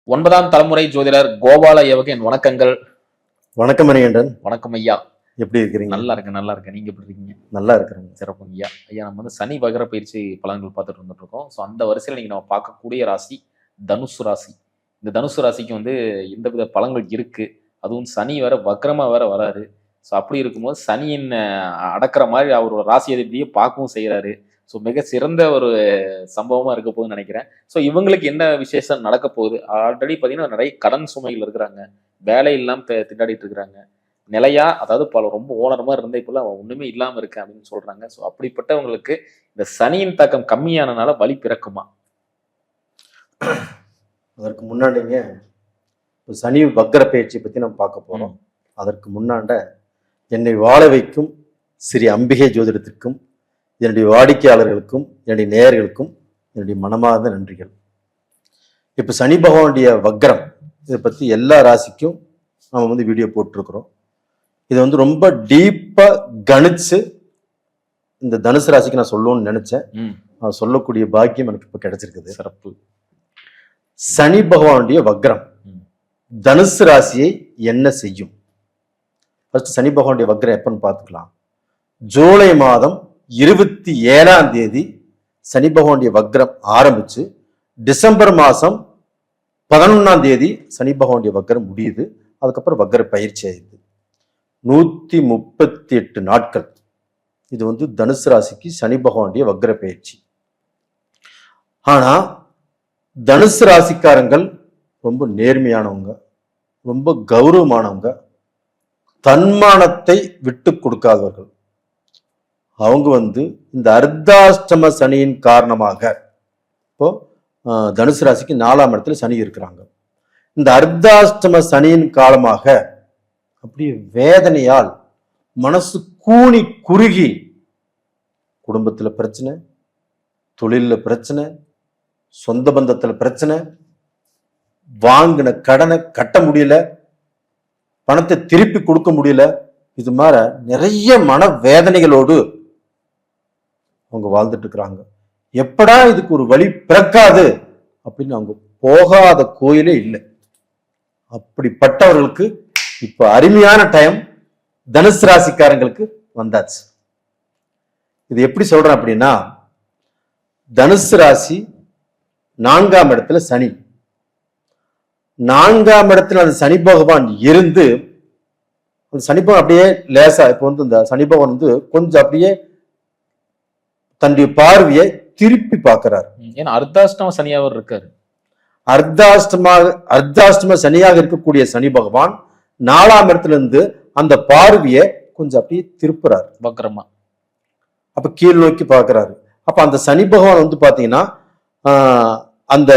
9ஆம் தலைமுறை ஜோதிடர் கோபால ஐயாவுக்கு என் வணக்கங்கள். வணக்கம் மணிகண்டன். வணக்கம் ஐயா. எப்படி இருக்கிறீங்க? நல்லா இருக்கேன். நீங்க எப்படி இருக்கீங்க? நல்லா இருக்கிறேங்க. சிறப்பு ஐயா. ஐயா, நம்ம வந்து சனி வக்ர பயிற்சி பலன்கள் பார்த்துட்டு வந்துட்டு இருக்கோம். ஸோ அந்த வரிசையில் நீங்க நம்ம பார்க்கக்கூடிய ராசி தனுசு ராசி. இந்த தனுசு ராசிக்கு வந்து இந்த வித பலன்கள் இருக்கு. அதுவும் சனி வேற வக்ரமா வேற வராரு. ஸோ அப்படி இருக்கும்போது சனியின் அடக்கிற மாதிரி அவர் ஒரு ராசி அதிபதியை பார்க்கவும் செய்யறாரு. ஸோ மிக சிறந்த ஒரு சம்பவமா இருக்க போகுதுன்னு நினைக்கிறேன். ஸோ இவங்களுக்கு என்ன விசேஷம் நடக்க போகுது? ஆல்ரெடி பார்த்தீங்கன்னா நிறைய கடன் சுமைகள் இருக்கிறாங்க, வேலை இல்லாமல் திண்டாடிட்டு இருக்கிறாங்க, நிலையா அதாவது பல ரொம்ப ஓனரமா இருந்த இப்பெல்லாம் ஒண்ணுமே இல்லாம இருக்கு அப்படின்னு சொல்றாங்க. ஸோ அப்படிப்பட்டவங்களுக்கு இந்த சனியின் தாக்கம் கம்மியானனால வலி பிறக்குமா? அதற்கு முன்னாடிங்க சனி வக்ர பயிற்சி பத்தி நம்ம பார்க்க போறோம். அதற்கு முன்னாண்ட என்னை வாழ வைக்கும் ஸ்ரீ அம்பிகை ஜோதிடத்திற்கும் என்னுடைய வாடிக்கையாளர்களுக்கும் என்னுடைய நேயர்களுக்கும் என்னுடைய மனமார்ந்த நன்றிகள். இப்போ சனி பகவானுடைய வக்ரம் இதை பற்றி எல்லா ராசிக்கும் நம்ம வந்து வீடியோ போட்டிருக்கிறோம். இதை வந்து ரொம்ப டீப்பாக கணிச்சு இந்த தனுசு ராசிக்கு நான் சொல்லணும்னு நினைச்சேன். சொல்லக்கூடிய பாக்கியம் எனக்கு இப்போ கிடைச்சிருக்குது. சிறப்பு. சனி பகவானுடைய வக்ரம் தனுசு ராசியை என்ன செய்யும்? ஃபர்ஸ்ட் சனி பகவானுடைய வக்ரம் எப்பன்னு பார்த்துக்கலாம். ஜூலை மாதம் 27ஆம் தேதி சனி பகவானுடைய வக்ரம் ஆரம்பிச்சு டிசம்பர் மாதம் 11ஆம் தேதி சனி பகவானுடைய வக்ரம் முடியுது. அதுக்கப்புறம் வக்ர பயிற்சி ஆயிடுது. 138 நாட்கள். இது வந்து தனுசு ராசிக்கு சனி பகவானுடைய வக்ர பயிற்சி. ஆனா தனுசு ராசிக்காரங்கள் ரொம்ப நேர்மையானவங்க, ரொம்ப கௌரவமானவங்க, தன்மானத்தை விட்டு கொடுக்காதவர்கள். அவங்க வந்து இந்த அர்த்தாஷ்டம சனியின் காரணமாக இப்போ தனுசு ராசிக்கு 4ஆம் இடத்துல சனி இருக்கிறாங்க. இந்த அர்த்தாஷ்டம சனியின் காலமாக அப்படியே வேதனையால் மனசு கூனி குறுகி குடும்பத்துல பிரச்சனை, தொழில பிரச்சனை, சொந்த பந்தத்துல பிரச்சனை, வாங்கின கடனை கட்ட முடியல, பணத்தை திருப்பி கொடுக்க முடியல, இது மாதிரி நிறைய மன வேதனைகளோடு அவங்க வாழ்ந்துட்டு இருக்கிறாங்க. எப்படா இதுக்கு ஒரு வழி பிறக்காது அப்படின்னு அவங்க போகாத கோயிலே இல்லை. அப்படிப்பட்டவர்களுக்கு இப்ப அருமையான டைம் தனுசு ராசிக்காரங்களுக்கு வந்தாச்சு. இது எப்படி சொல்றேன் அப்படின்னா, தனுசு ராசி 4ஆம் இடத்துல சனி. 4ஆம் இடத்துல அந்த சனி பகவான் இருந்து அந்த சனி பகவான் அப்படியே லேசா இப்போ வந்து இந்த சனி பகவான் வந்து கொஞ்சம் அப்படியே தன்னுடைய பார்வையை திருப்பி பார்க்கிறார். ஏன்னா அர்த்தாஷ்டம சனியாவர் இருக்காரு. அர்த்தாஷ்டம சனியாக இருக்கக்கூடிய சனி பகவான் 4ஆம் இடத்துல இருந்து அந்த பார்வையை கொஞ்சம் அப்படியே திருப்புறாரு வக்ரமா. அப்ப கீழ் நோக்கி பார்க்கிறாரு. அப்ப அந்த சனி பகவான் வந்து பாத்தீங்கன்னா அந்த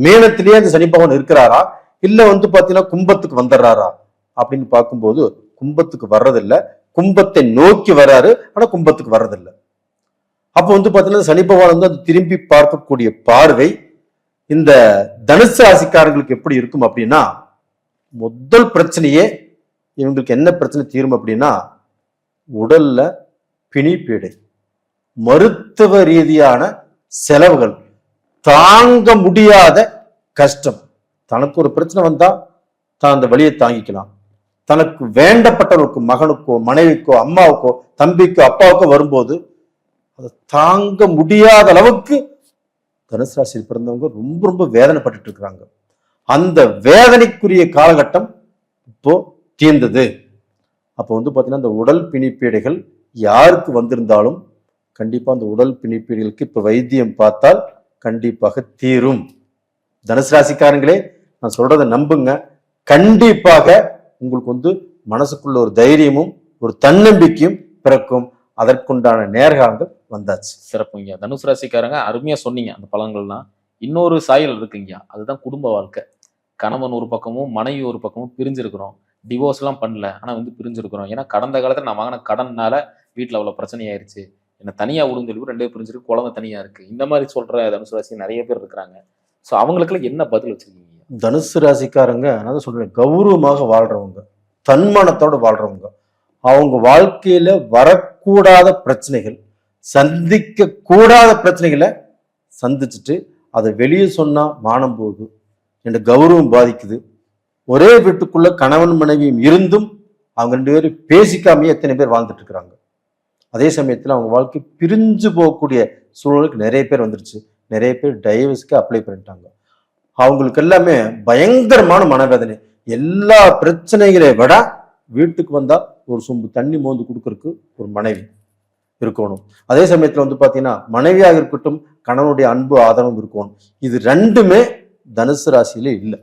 மேனத்திலேயே அந்த சனி பகவான் இருக்கிறாரா, இல்ல வந்து பாத்தீங்கன்னா கும்பத்துக்கு வந்துடுறாரா அப்படின்னு பார்க்கும்போது கும்பத்துக்கு வர்றதில்லை. கும்பத்தை நோக்கி வர்றாரு, ஆனா கும்பத்துக்கு வர்றதில்லை. அப்போ வந்து பாத்தீங்கன்னா சனி பகவான் வந்து அது திரும்பி பார்க்கக்கூடிய பார்வை இந்த தனுசு ராசிக்காரங்களுக்கு எப்படி இருக்கும் அப்படின்னா, முதல் பிரச்சனையே இவங்களுக்கு என்ன பிரச்சனை தீரும் அப்படின்னா, உடல்ல பிணிப்பீடை, மருத்துவ ரீதியான செலவுகள், தாங்க முடியாத கஷ்டம். தனக்கு ஒரு பிரச்சனை வந்தா தான் அந்த வழியை தாங்கிக்கலாம். தனக்கு வேண்டப்பட்டவருக்கு, மகனுக்கோ மனைவிக்கோ அம்மாவுக்கோ தம்பிக்கோ அப்பாவுக்கோ வரும்போது அதை தாங்க முடியாத அளவுக்கு தனுசு ராசியில் பிறந்தவங்க ரொம்ப ரொம்ப வேதனைப்பட்டு இருக்கிறாங்க. அந்த வேதனைக்குரிய காலகட்டம் இப்போ தீர்ந்தது. அப்போ வந்து பார்த்தீங்கன்னா இந்த உடல் பிணிப்பீடைகள் யாருக்கு வந்திருந்தாலும் கண்டிப்பா அந்த உடல் பிணிப்பீடுகளுக்கு இப்ப வைத்தியம் பார்த்தால் கண்டிப்பாக தீரும். தனுசு ராசிக்காரங்களே, நான் சொல்றதை நம்புங்க. கண்டிப்பாக உங்களுக்கு வந்து மனசுக்குள்ள ஒரு தைரியமும் ஒரு தன்னம்பிக்கையும் பிறக்கும். அதற்குண்டான நேர்காலங்கள் வந்தாச்சு. சிறப்புங்க. தனுசு ராசிக்காரங்க அருமையா சொன்னீங்க அந்த பலன்கள்லாம். இன்னொரு சாயல் இருக்குங்க, அதுதான் குடும்ப வாழ்க்கை. கணவன் ஒரு பக்கமும் மனைவி ஒரு பக்கமும் பிரிஞ்சிருக்கிறோம். டிவோர்ஸ் எல்லாம் பண்ணல, ஆனா வந்து பிரிஞ்சிருக்கிறோம். ஏன்னா கடந்த காலத்துல நான் வாங்கின கடன்னால வீட்டுல அவ்வளவு பிரச்சனை ஆயிருச்சு, என்ன தனியா விடுன்னு சொல்லி 2 பேர் பிரிஞ்சிருக்கு, குழந்தை தனியா இருக்கு, இந்த மாதிரி சொல்ற தனுசு ராசி நிறைய பேர் இருக்கிறாங்க. ஸோ அவங்களுக்குள்ள என்ன பதில் வச்சிருக்கீங்க? தனுசு ராசிக்காரங்க நான் சொல்றேன், கௌரவமாக வாழ்றவங்க, தன்மானத்தோடு வாழ்றவங்க. அவங்க வாழ்க்கையில வரக்கூடாத பிரச்சனைகள், சந்திக்க கூடாத பிரச்சனைகளை சந்திச்சுட்டு அதை வெளியே சொன்னா மானம் போகுது, என்ற கௌரவம் பாதிக்குது. ஒரே வீட்டுக்குள்ள கணவன் மனைவியும் இருந்தும் அவங்க 2 பேரும் பேசிக்காமையே எத்தனை பேர் வாழ்ந்துட்டு இருக்கிறாங்க. அதே சமயத்துல அவங்க வாழ்க்கை பிரிஞ்சு போகக்கூடிய சூழலுக்கு நிறைய பேர் வந்துருச்சு. நிறைய பேர் டைவர்ஸ்க்கு அப்ளை பண்ணிட்டாங்க. அவங்களுக்கு எல்லாமே பயங்கரமான மனவேதனை. எல்லா பிரச்சனைகளை விட வீட்டுக்கு வந்தா ஒரு சொம்பு தண்ணி மோந்து கொடுக்கறதுக்கு ஒரு மனைவி இருக்கணும். அதே சமயத்துல வந்து பாத்தீங்கன்னா மனைவியாக இருக்கட்டும், கணவனுடைய அன்பு ஆதரவும் இருக்கணும். இது ரெண்டுமே தனுசு ராசியில இல்லை.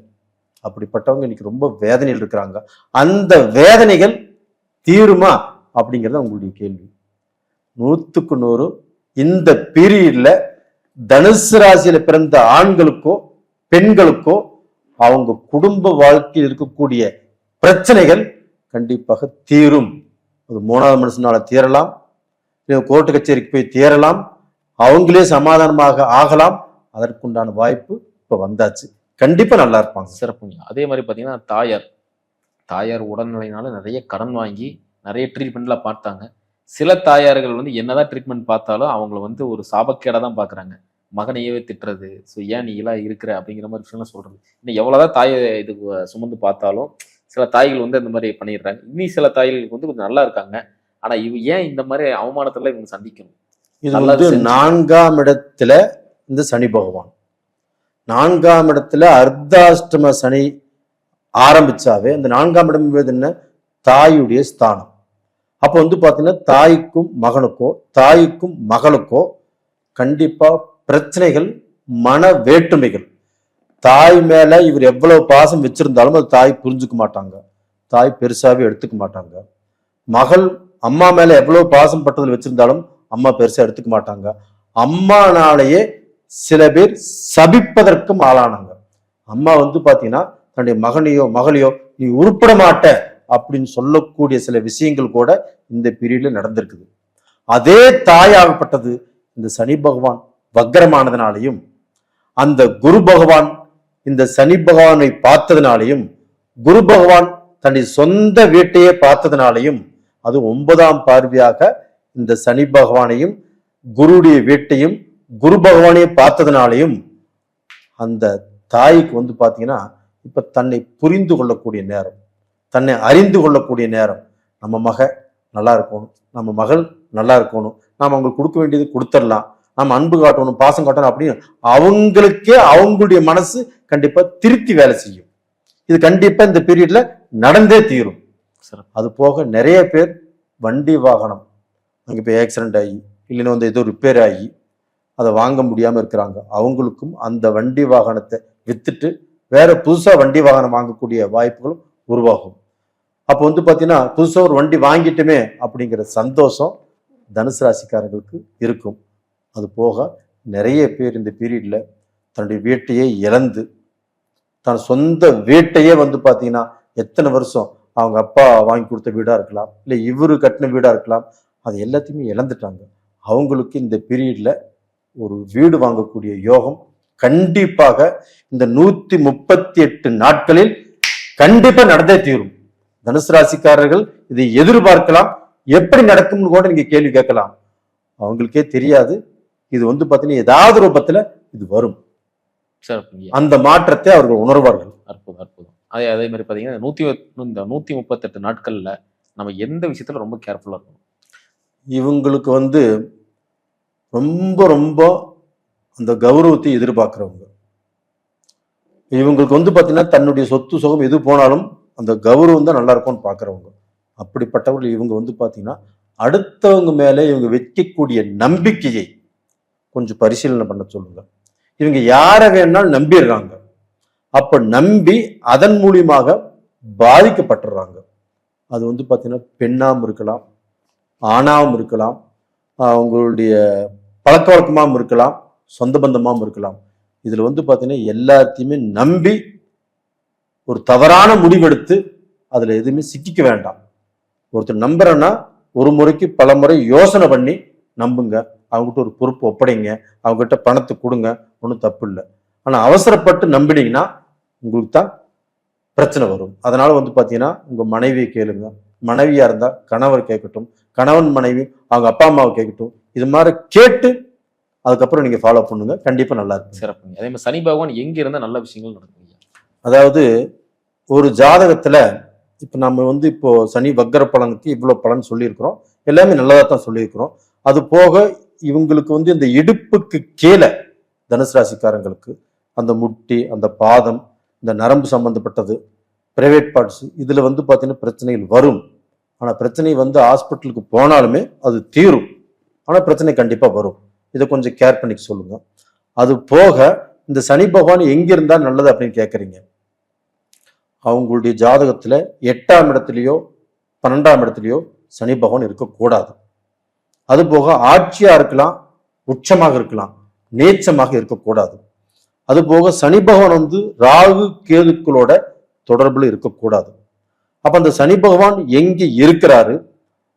அப்படிப்பட்டவங்க இன்னைக்கு ரொம்ப வேதனையில் இருக்கிறாங்க. அந்த வேதனைகள் தீருமா அப்படிங்கிறது உங்களுடைய கேள்வி. 100க்கு 100 இந்த பீரியட்ல தனுசு ராசியில பிறந்த ஆண்களுக்கோ பெண்களுக்கோ அவங்க குடும்ப வாழ்க்கையில் இருக்கக்கூடிய பிரச்சனைகள் கண்டிப்பாக தீரும். அது 3வது மனுஷனால தீரலாம், கோர்ட்டு கச்சேரிக்கு போய் தீரலாம், அவங்களே சமாதானமாக ஆகலாம். அதற்குண்டான வாய்ப்பு இப்ப வந்தாச்சு. கண்டிப்பா நல்லா இருப்பாங்க. சிறப்புங்க. அதே மாதிரி பாத்தீங்கன்னா தாயார் உடல்நிலையினால நிறைய கடன் வாங்கி நிறைய ட்ரீட்மெண்ட்லாம் பார்த்தாங்க. சில தாயார்கள் வந்து என்னதான் ட்ரீட்மெண்ட் பார்த்தாலும் அவங்கள வந்து ஒரு சாபக்கேடா தான் பாக்குறாங்க. மகனையவே திட்டுறது, ஸோ ஏன் நீ எல்லாம் இருக்கிற அப்படிங்கிற மாதிரி விஷயம்லாம் சொல்றது. இன்னும் எவ்வளவுதான் தாயை இது சுமந்து பார்த்தாலும் சில தாய்கள் வந்து இந்த மாதிரி பண்ணிடுறாங்க. இன்னும் சில தாய்களுக்கு வந்து கொஞ்சம் நல்லா இருக்காங்க. ஆனா ஏன் இந்த மாதிரி அவமானத்துல இவங்க சந்திக்கணும்? இது வந்து 4ஆம் இடத்துல இந்த சனி பகவான், 4ஆம் இடத்துல அர்த்தாஷ்டம சனி ஆரம்பிச்சாவே அந்த 4ஆம் இடம் என்ன, தாயுடைய ஸ்தானம். அப்ப வந்து பாத்தீங்கன்னா தாய்க்கும் மகனுக்கோ தாய்க்கும் மகளுக்கோ கண்டிப்பா பிரச்சனைகள், மன வேற்றுமைகள். தாய் மேல இவர் எவ்வளவு பாசம் வச்சிருந்தாலும் அது தாய் புரிஞ்சுக்க மாட்டாங்க, தாய் பெருசாவே எடுத்துக்க மாட்டாங்க. மகள் அம்மா மேல எவ்வளவு பாசம் பட்டதில் வச்சிருந்தாலும் அம்மா பெருசா எடுத்துக்க மாட்டாங்க. அம்மானாலேயே சில பேர் சபிப்பதற்கும் ஆளானாங்க. அம்மா வந்து பாத்தீங்கன்னா தன்னுடைய மகனையோ மகளையோ நீ உருப்பட மாட்ட அப்படின்னு சொல்லக்கூடிய சில விஷயங்கள் கூட இந்த பீரியட்ல நடந்திருக்குது. அதே தாயாகப்பட்டது இந்த சனி பகவான் வக்ரமானதுனாலையும், அந்த குரு பகவான் இந்த சனி பகவானை பார்த்ததுனாலையும், குரு பகவான் தன்னுடைய சொந்த வீட்டையே பார்த்ததுனாலையும், அது 9ஆம் பார்வையாக இந்த சனி பகவானையும் குருடைய வீட்டையும் குரு பகவானையே பார்த்ததுனாலையும் அந்த தாய்க்கு வந்து பாத்தீங்கன்னா இப்ப தன்னை புரிந்து கொள்ளக்கூடிய நேரம், தன்னை அறிந்து கொள்ளக்கூடிய நேரம். நம்ம மக நல்லா இருக்கணும், நம்ம மகள் நல்லா இருக்கணும், நாம அவங்களுக்கு கொடுக்க வேண்டியது கொடுத்துடலாம், நம்ம அன்பு காட்டணும், பாசம் காட்டணும் அப்படின்னு அவங்களுக்கே அவங்களுடைய மனசு கண்டிப்பா திருத்தி வேலை செய்யும். இது கண்டிப்பா இந்த பீரியட்ல நடந்தே தீரும். அது போக நிறைய பேர் வண்டி வாகனம் அங்கே போய் ஆக்சிடென்ட் ஆகி இல்லைன்னா வந்து ஏதோ ரிப்பேர் ஆகி அதை வாங்க முடியாம இருக்கிறாங்க. அவங்களுக்கும் அந்த வண்டி வாகனத்தை வித்துட்டு வேற புதுசா வண்டி வாகனம் வாங்கக்கூடிய வாய்ப்புகளும் உருவாகும். அப்போ வந்து பாத்தீங்கன்னா புதுசா ஒரு வண்டி வாங்கிட்டுமே அப்படிங்கிற சந்தோஷம் தனுசு ராசிக்காரர்களுக்கு இருக்கும். அது போக நிறைய பேர் இந்த பீரியட்ல தன்னுடைய வீட்டையே இழந்து, தன் சொந்த வீட்டையே வந்து பாத்தீங்கன்னா எத்தனை வருஷம் அவங்க அப்பா வாங்கி கொடுத்த வீடா இருக்கலாம், இல்லை இவரு கட்டின வீடா இருக்கலாம், அது எல்லாத்தையுமே இழந்துட்டாங்க. அவங்களுக்கு இந்த பீரியட்ல ஒரு வீடு வாங்கக்கூடிய யோகம் கண்டிப்பாக இந்த 138 நாட்களில் கண்டிப்பா நடந்தே தீரும். தனுசு ராசிக்காரர்கள் இதை எதிர்பார்க்கலாம். எப்படி நடக்கும்னு கூட நீங்க கேள்வி கேட்கலாம். அவங்களுக்கே தெரியாது. இது வந்து பாத்தீங்கன்னா ஏதாவது ரூபத்துல இது வரும். அந்த மாற்றத்தை அவர்கள் உணர்வார்கள். அற்புதம் அற்புதம். அதே மாதிரி பாத்தீங்கன்னா 138 நாட்கள்ல நம்ம எந்த விஷயத்துல ரொம்ப கேர்ஃபுல்லா இருக்கணும்? இவங்களுக்கு வந்து ரொம்ப ரொம்ப அந்த கௌரவத்தை எதிர்பார்க்கிறவங்க. இவங்களுக்கு வந்து பாத்தீங்கன்னா தன்னுடைய சொத்து சுகம் எது போனாலும் அந்த கௌரவம் தான் நல்லா இருக்கும்னு பாக்குறவங்க. அப்படிப்பட்டவர்கள் இவங்க வந்து பாத்தீங்கன்னா அடுத்தவங்க மேல இவங்க வைக்கக்கூடிய நம்பிக்கையை கொஞ்சம் பரிசீலனை பண்ண சொல்லுங்க. இவங்க யாரை வேணாலும் நம்பிடுறாங்க. அப்ப நம்பி அதன் மூலியமாக பாதிக்கப்பட்டுறாங்க. அது வந்து பாத்தீங்கன்னா பெண்ணாவும் இருக்கலாம், ஆணாவும் இருக்கலாம், அவங்களுடைய பழக்க வழக்கமாகவும் இருக்கலாம், சொந்த பந்தமாகவும் இருக்கலாம். இதுல வந்து பாத்தீங்கன்னா எல்லாத்தையுமே நம்பி ஒரு தவறான முடிவெடுத்து அதுல எதுவுமே சிக்கிக்க வேண்டாம். ஒருத்தர் நம்புறேன்னா ஒரு முறைக்கு பல முறை யோசனை பண்ணி நம்புங்க. அவங்ககிட்ட ஒரு பொறுப்பு ஒப்படைங்க, அவங்ககிட்ட பணத்தை கொடுங்க, ஒன்றும் தப்பு இல்லை. ஆனா அவசரப்பட்டு நம்பினீங்கன்னா உங்களுக்கு தான் பிரச்சனை வரும். அதனால வந்து பாத்தீங்கன்னா உங்க மனைவியை கேளுங்க, மனைவியா இருந்தா கணவர் கேட்கட்டும், கணவன் மனைவி அவங்க அப்பா அம்மாவை கேட்கட்டும். இது மாதிரி கேட்டு அதுக்கப்புறம் நீங்க ஃபாலோ பண்ணுங்க, கண்டிப்பா நல்லா இருக்கும். சிறப்புங்க. அதே மாதிரி சனி பகவான் எங்க இருந்தா நல்ல விஷயங்கள் நடக்கும்? அதாவது ஒரு ஜாதகத்துல இப்ப நம்ம வந்து இப்போ சனி வக்கர பலனுக்கு இவ்வளவு பலன் சொல்லியிருக்கிறோம், எல்லாமே நல்லதா தான் சொல்லியிருக்கிறோம். அது போக இவங்களுக்கு வந்து இந்த இடுப்புக்கு கீழே தனுசு ராசிக்காரங்களுக்கு அந்த முட்டி, அந்த பாதம், இந்த நரம்பு சம்பந்தப்பட்டது, பிரைவேட் பார்ட்ஸ், இதுல வந்து பாத்தீங்கன்னா பிரச்சனைகள் வரும். ஆனா பிரச்சனை வந்து ஹாஸ்பிட்டலுக்கு போனாலுமே அது தீரும். ஆனா பிரச்சனை கண்டிப்பா வரும். இதை கொஞ்சம் கேர் பண்ணிக்க சொல்லுங்க. அது போக இந்த சனி பகவான் எங்க இருந்தா நல்லது அப்படின்னு கேட்குறீங்க. அவங்களுடைய ஜாதகத்துல 8ஆம் இடத்துலயோ 12ஆம் இடத்துலயோ சனி பகவான் இருக்கக்கூடாது. அது போக ஆட்சியா இருக்கலாம், உச்சமாக இருக்கலாம், நீச்சமாக இருக்கக்கூடாது. அது போக சனி பகவான் வந்து ராகு கேதுக்களோட தொடர்புல இருக்கக்கூடாது. அப்ப அந்த சனி பகவான் எங்க இருக்கிறாரு,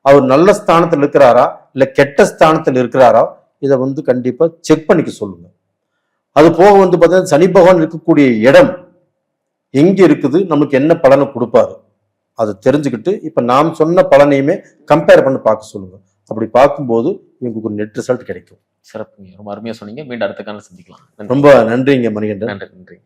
அவர் நல்ல ஸ்தானத்தில் இருக்கிறாரா இல்ல கெட்ட ஸ்தானத்தில் இருக்கிறாரா, இதை வந்து கண்டிப்பா செக் பண்ணிக்க சொல்லுங்க. அது போக வந்து பார்த்தீங்கன்னா சனி பகவான் இருக்கக்கூடிய இடம் எங்க இருக்குது, நமக்கு என்ன பலனை கொடுப்பாரு, அதை தெரிஞ்சுக்கிட்டு இப்ப நாம் சொன்ன பலனையுமே கம்பேர் பண்ணி பார்க்க சொல்லுங்க. அப்படி பார்க்கும்போது உங்களுக்கு ஒரு நெட் ரிசல்ட் கிடைக்கும். சிறப்புங்க. ரொம்ப அருமையா சொன்னீங்க. மீண்டும் அடுத்த காலம் சந்திக்கலாம். ரொம்ப நன்றிங்க மணிகண்டன். நன்றி.